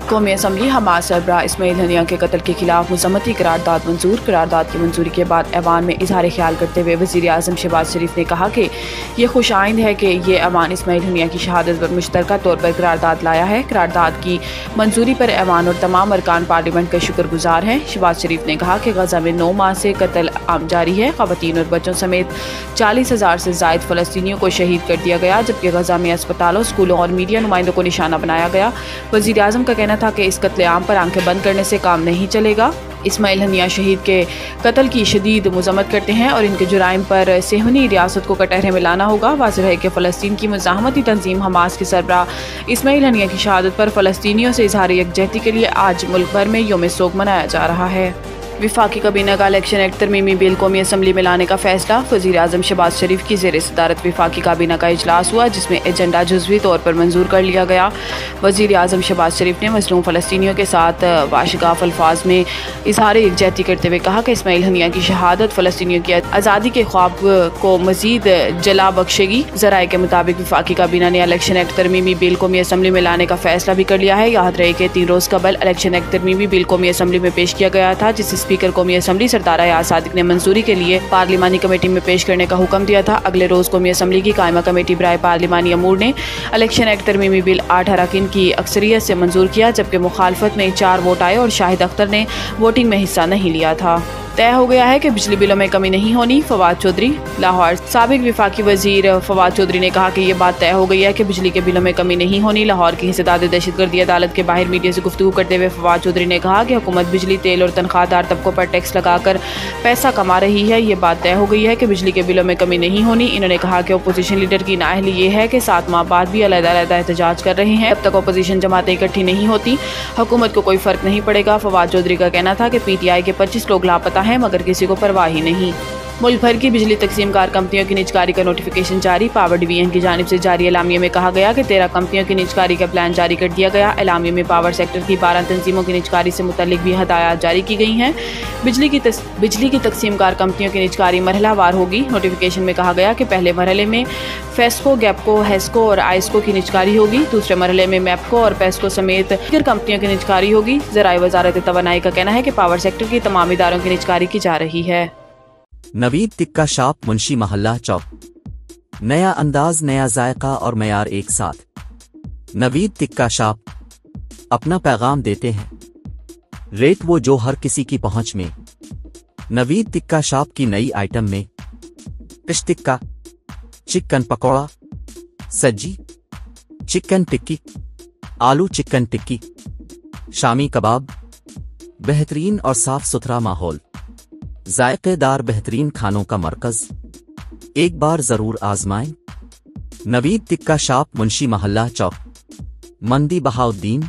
कौमी assembly Hamas सरबराह Ismail Haniyeh के कत्ल के खिलाफ मजम्मती करारदाद मंजूर। करारदाद की मंजूरी के बाद ऐवान में इजहार ख्याल करते हुए वज़ीर आज़म शहबाज शरीफ ने कहा कि ये खुश आइंद है कि ये ऐवान इस्माइल हनिया की शहादत पर मुश्तरका तौर पर करारदाद लाया है। करारदाद की मंजूरी पर ऐवान और तमाम अरकान पार्लियामेंट का शुक्रगुजार हैं। शहबाज शरीफ ने कहा कि गजा में 9 माह से कत्ल आम जारी है। ख़वातीन और बच्चों समेत 40,000 से ज़ायद फ़लस्तीनियों को शहीद कर दिया गया, जबकि गजा में अस्पतालों, स्कूलों और मीडिया नुमाइंदों को निशाना बनाया गया। वज़ीर आज़म का कहना था कि इस कत्ले आम पर आंखें बंद करने से काम नहीं चलेगा। इस्माइल हनिया शहीद के कत्ल की शदीद मज़म्मत करते हैं और इनके जुराइम पर सेहूनी रियासत को कटहरे में लाना होगा। वाज़ेह है कि फ़लस्तीन की मुज़ाहमती तंजीम हमास के सरबराह इस्माइल हनिया की शहादत पर फ़लस्तीनियों से इज़हार यकजहती के लिए आज मुल्क भर में यौम सोग मनाया जा रहा है। विफाकी काबीना का इलेक्शन एक्ट तरमीमी बिल कौमी असम्बली में लाने का फैसला। वज़ीर आज़म शहबाज शरीफ की ज़ेर सदारत विफाकी काबीना का इजलास हुआ, जिसमें एजेंडा जुज़वी तौर पर मंजूर कर लिया गया। वज़ीर आज़म शहबाज शरीफ ने मज़लूम फ़लस्तीनियों के साथ वाशगाफ अल्फाज में इजहार यकजहती करते हुए कहा कि इस्माइल हनिया की शहादत फ़लस्तीनियों की आज़ादी के ख्वाब को मज़ीद जला बख्शेगी। ज़राए के मुताबिक विफाकी काबीना ने इलेक्शन एक्ट तरमीमी बिल कौमी असम्बली में लाने का फैसला भी कर लिया है। याद रहे कि 3 रोज़ कबल इलेक्शन एक्ट तरमीमी बिल कौमी असम्बली में पेश किया गया था, जिसे स्पीकर कौमी असम्बली सरदार हयात सादिक ने मंजूरी के लिए पार्लिमानी कमेटी में पेश करने का हुक्म दिया था। अगले रोज कौमी असम्बली की कायमा कमेटी बराए पार्लिमानी अमूर ने इलेक्शन एक्ट तरमीमी बिल 8 अरकान की अक्सरियत से मंजूर किया, जबकि मुखालफत में 4 वोट आए और शाहिद अख्तर ने वोटिंग में हिस्सा नहीं लिया था। तय हो गया है कि बिजली बिलों में कमी नहीं होनी। फवाद चौधरी लाहौर। साबिक विफाकी वजीर फवाद चौधरी ने कहा कि ये बात तय हो गई है कि बिजली के बिलों में कमी नहीं होनी। लाहौर की हिस्सेदार दहशतगर्दी अदालत के बाहर मीडिया से गुफ्तगू करते हुए फवाद चौधरी ने कहा कि हुकूमत बिजली, तेल और तनख्वाहदार तबकों पर टैक्स लगाकर पैसा कमा रही है। ये बात तय हो गई है कि बिजली के बिलों में कमी नहीं होनी। इन्होंने कहा कि अपोजिशन लीडर की नाअहली ये है कि 7 माह बाद भी अलग-अलग एहतजाज कर रहे हैं। अब तक अपोजिशन जमातें इकट्ठी नहीं होती, हुकूमत को कोई फर्क नहीं पड़ेगा। फवाद चौधरी का कहना था कि PTI के 25 लोग लापता हैं, मगर किसी को परवाह ही नहीं। मुल्क भर की बिजली तकसीम कार कंपनियों की निजकारी का नोटिफिकेशन जारी। पावर डिवीजन की जानिब से जारी एलामिया में कहा गया कि 13 कंपनियों की निजकारी का प्लान जारी कर दिया गया। एलामिया में पावर सेक्टर की 12 तंजीमों की निजकारी से मुतल्लिक भी हदायत जारी की गई हैं। बिजली की तकसीम कार कंपनियों की निजकारी मरहलावार होगी। नोटिफिकेशन में कहा गया कि पहले मरहले में फेस्को, गैपको, हेस्को और आइस्को की निजकारी होगी। दूसरे मरहले में मैपको और पेस्को समेत दीगर कंपनियों की निजकारी होगी। ज़राए वज़ारत तवानाई का कहना है कि पावर सेक्टर की तमाम इदारों की निजकारी की जा रही है। नवीद टिक्का शॉप, मुंशी महल्ला चौक। नया अंदाज, नया जायका और मयार एक साथ। नवीद टिक्का शॉप अपना पैगाम देते हैं, रेट वो जो हर किसी की पहुंच में। नवीद टिक्का शॉप की नई आइटम में फिश टिक्का, चिकन पकौड़ा, सज्जी, चिकन टिक्की, आलू चिकन टिक्की, शामी कबाब, बेहतरीन और साफ सुथरा माहौल, जायकेदार बेहतरीन खानों का मरकज। एक बार जरूर आजमाएं। नवीद टिक्का शॉप, मुंशी महल्ला चौक, मंदी बहाउद्दीन।